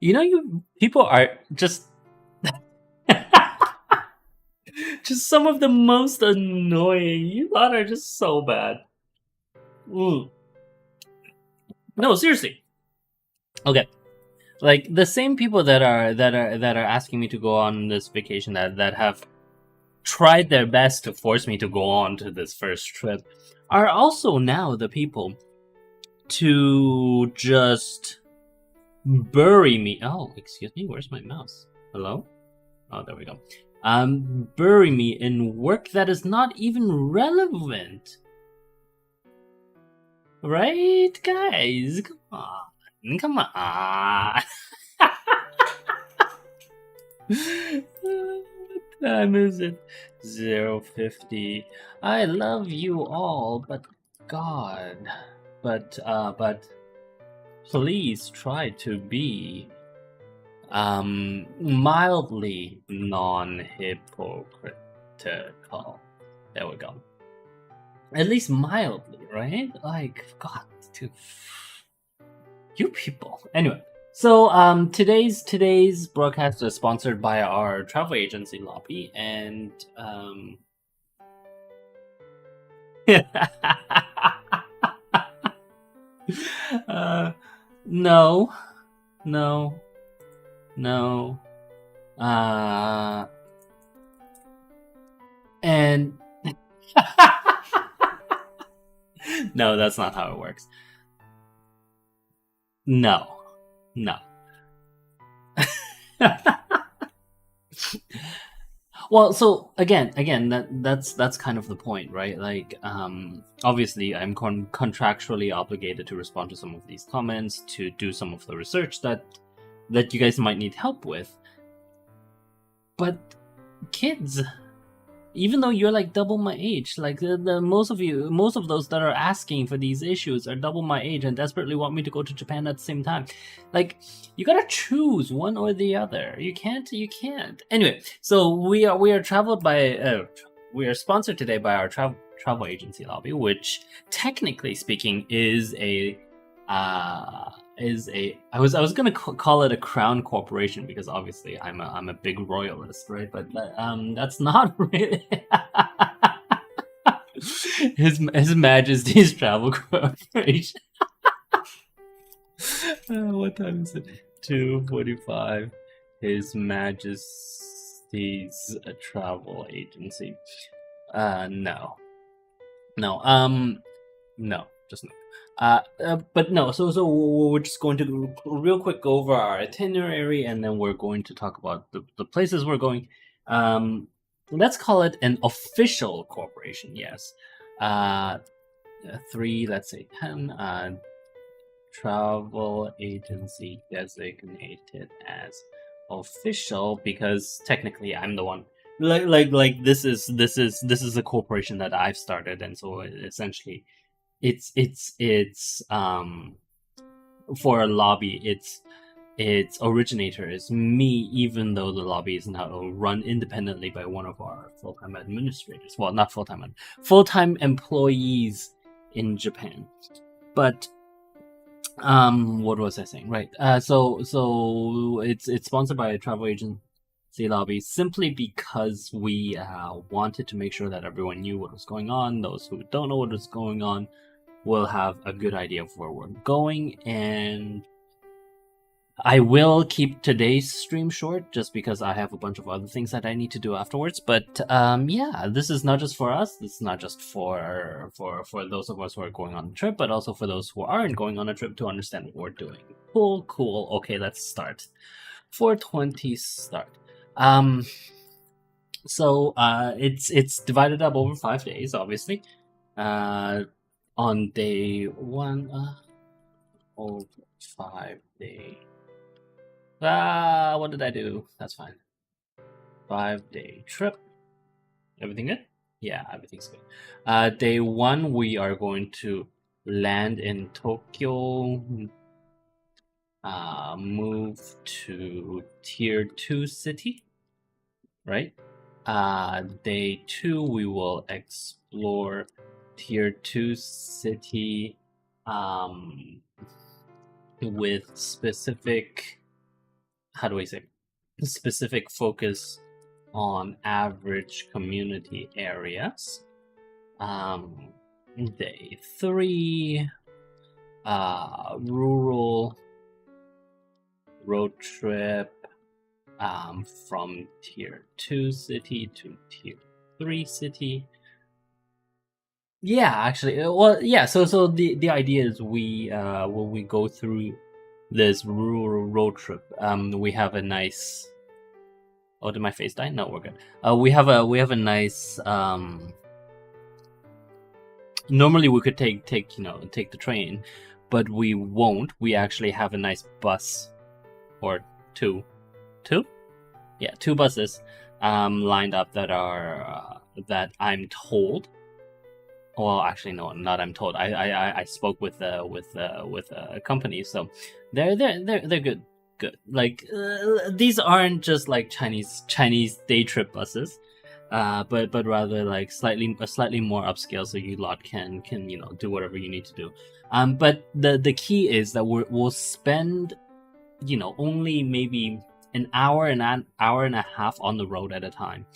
You people are just just some of the most annoying. You lot are just so bad. Mm. No, seriously. Okay. Like the same people that are asking me to go on this vacation that have tried their best to force me to go on to this first trip are also now the people to just bury me. Oh, excuse me, where's my mouse? Hello? Oh, there we go. Bury me in work that is not even relevant. Right, guys? Come on. Come on. What time is it? 0:50. I love you all, but God. But please try to be mildly non-hypocritical. There we go. At least mildly, right? Like, God, dude. You people. Anyway, so today's broadcast is sponsored by our travel agency lobby, and no, no, no, and no, that's not how it works. No, no. Well, so again, that's kind of the point, right? Like, obviously, I'm contractually obligated to respond to some of these comments, to do some of the research that you guys might need help with. But kids, even though you're like double my age, like the most of those that are asking for these issues are double my age and desperately want me to go to Japan at the same time. Like, you gotta choose one or the other. You can't. Anyway, so we are traveled by we are sponsored today by our travel agency lobby, which technically speaking is a I was gonna call it a crown corporation because obviously I'm a big royalist, right? But that's not really His Majesty's Travel Corporation. What time is it? 2:45. His Majesty's Travel Agency. No, no, no, just no. But no. So we're just going to real quick go over our itinerary, and then we're going to talk about the places we're going. Let's call it an official corporation. Yes. 3. Let's say 10. Travel agency designated as official because technically I'm the one. Like this is a corporation that I've started, and so essentially it's for a lobby, its originator is me, even though the lobby is now run independently by one of our full-time administrators. Well, not full-time employees in Japan. But what was I saying? Right. So it's sponsored by a travel agency lobby simply because we wanted to make sure that everyone knew what was going on. Those who don't know what is going on will have a good idea of where we're going, and I will keep today's stream short just because I have a bunch of other things that I need to do afterwards. But yeah, this is not just for us. This is not just for those of us who are going on the trip, but also for those who aren't going on a trip to understand what we're doing. Cool. Okay, let's start. 4:20 start. So it's divided up over 5 days, obviously. On day 1, over 5 day. What did I do? That's fine. 5 day trip. Everything good? Yeah, everything's good. Day 1, we are going to land in Tokyo. Move to Tier 2 city, right? Day 2, we will explore Tier 2 city with specific how do I say, specific focus on average community areas. Day 3, rural road trip, from tier 2 city to tier 3 city. Yeah, actually, well, yeah. So the idea is when we go through this rural road trip, we have a nice. Oh, did my face die? No, we're good. We have a nice. Normally we could take the train, but we won't. We actually have a nice bus, or two, yeah, 2 buses, lined up that are that I'm told. Well, actually, no, not I'm told. I spoke with a company, so they're good. Good. Like, these aren't just like Chinese day trip buses, but rather like slightly more upscale, so you lot can do whatever you need to do. But the key is that we'll spend only maybe an hour and an hour and a half on the road at a time,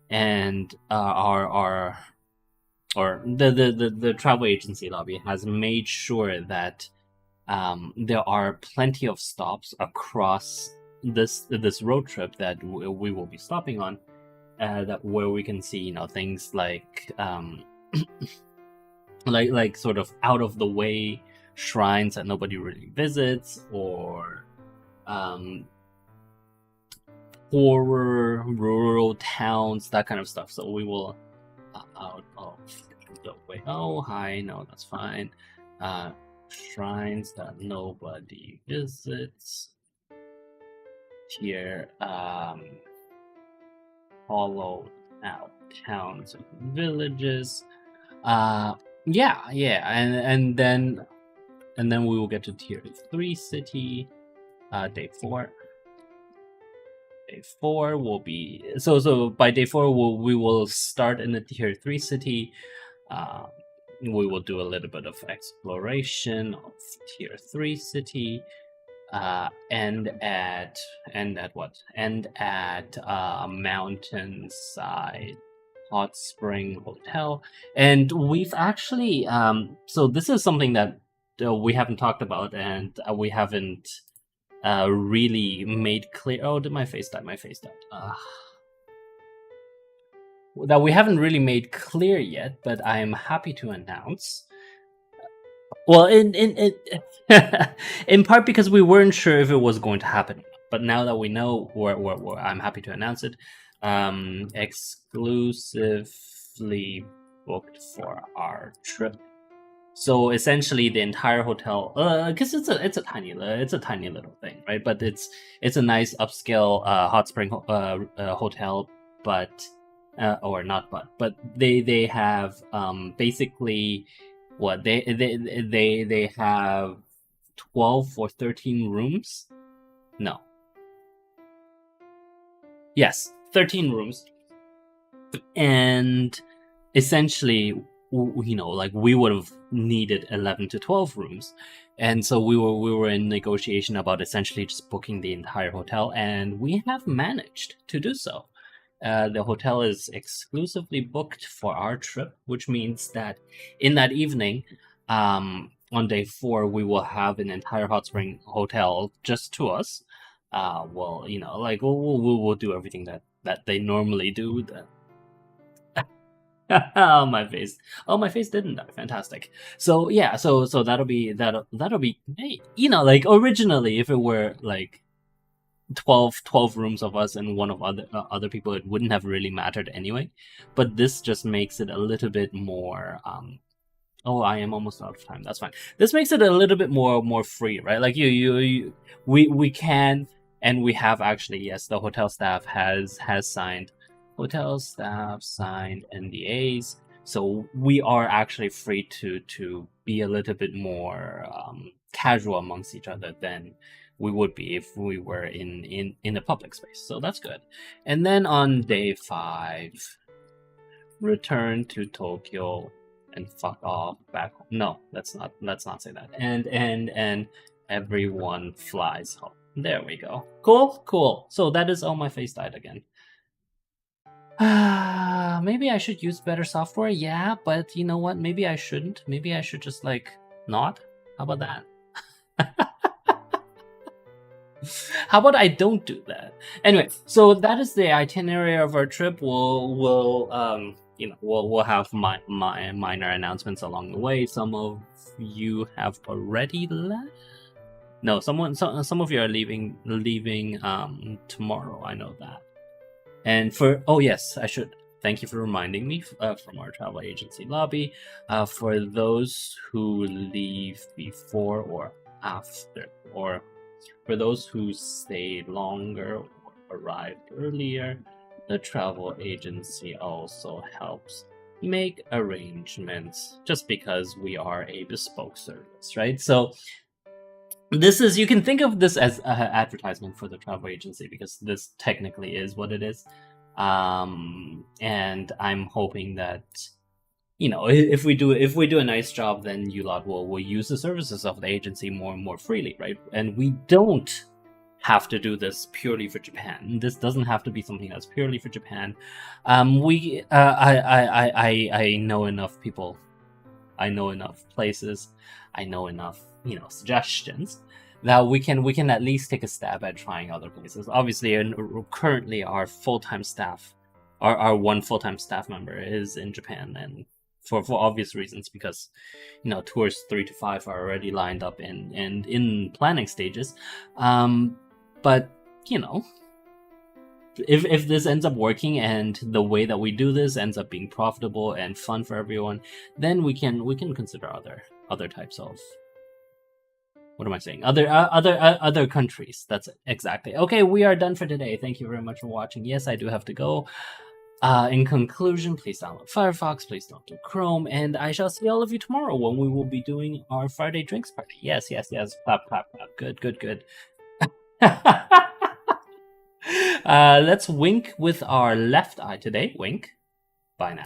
and the travel agency lobby has made sure that there are plenty of stops across this road trip that we will be stopping on, that where we can see things like like sort of out of the way shrines that nobody really visits, or poorer rural towns, that kind of stuff. So we will out of the way. Oh, hi, no, that's fine. Shrines that nobody visits. Here, hollowed out towns and villages. Yeah, and then we will get to tier 3 city. Day 4. Day 4 will be so by day 4 we will start in the tier 3 city. We will do a little bit of exploration of tier 3 city. End at Mountainside Hot Spring Hotel. And we've actually so this is something that we haven't talked about, and we haven't really made clear. Oh, did my face die? My face died. That we haven't really made clear yet, but I am happy to announce. Well, in part because we weren't sure if it was going to happen, but now that we know, I'm happy to announce it. Exclusively booked for our trip. So essentially, the entire hotel, because it's a tiny little thing, right? But it's a nice upscale hot spring hotel, but or not, but they have basically what they have 12 or 13 rooms. No. Yes, 13 rooms, and essentially, like we would have needed 11 to 12 rooms, and so we were in negotiation about essentially just booking the entire hotel, and we have managed to do so. The hotel is exclusively booked for our trip, which means that in that evening, on day 4, we will have an entire hot spring hotel just to us. Well, like we'll do everything that they normally do. Oh, my face! Oh, my face didn't die. Fantastic. So yeah, so that'll be hey, like originally, if it were like 12 rooms of us and one of other people, it wouldn't have really mattered anyway. But this just makes it a little bit more. Oh, I am almost out of time. That's fine. This makes it a little bit more free, right? Like we can, and we have actually. Yes, the hotel staff has signed. Hotel staff signed NDAs, so we are actually free to be a little bit more casual amongst each other than we would be if we were in a public space. So that's good. And then on day 5, return to Tokyo and fuck off back home. No, let's not say that. And everyone flies home. There we go. Cool. So that is, oh, my face died again. Maybe I should use better software. Yeah, but you know what? Maybe I shouldn't. Maybe I should just like not. How about that? How about I don't do that? Anyway, so that is the itinerary of our trip. We'll have my minor announcements along the way. Some of you have already left. No, some of you are leaving tomorrow. I know that. And oh yes, I should thank you for reminding me from our travel agency lobby. For those who leave before or after, or for those who stay longer or arrived earlier, the travel agency also helps make arrangements just because we are a bespoke service, right? So this is, you can think of this as an advertisement for the travel agency because this technically is what it is. And I'm hoping that, you know, if we do a nice job, then you lot will use the services of the agency more and more freely, right? And we don't have to do this purely for Japan. This doesn't have to be something that's purely for Japan. I know enough people. I know enough places. I know enough, you know, suggestions that we can at least take a stab at trying other places. Obviously, currently our full-time staff, our one full-time staff member is in Japan, and for obvious reasons, because, you know, tours 3 to 5 are already lined up and in planning stages. But you know, if this ends up working and the way that we do this ends up being profitable and fun for everyone, then we can consider other types of, what am I saying? Other countries. That's exactly. Okay, we are done for today. Thank you very much for watching. Yes, I do have to go. In conclusion, please download Firefox, please don't do Chrome, and I shall see all of you tomorrow when we will be doing our Friday drinks party. Yes. Clap, clap, clap. Good. Let's wink with our left eye today. Wink. Bye now.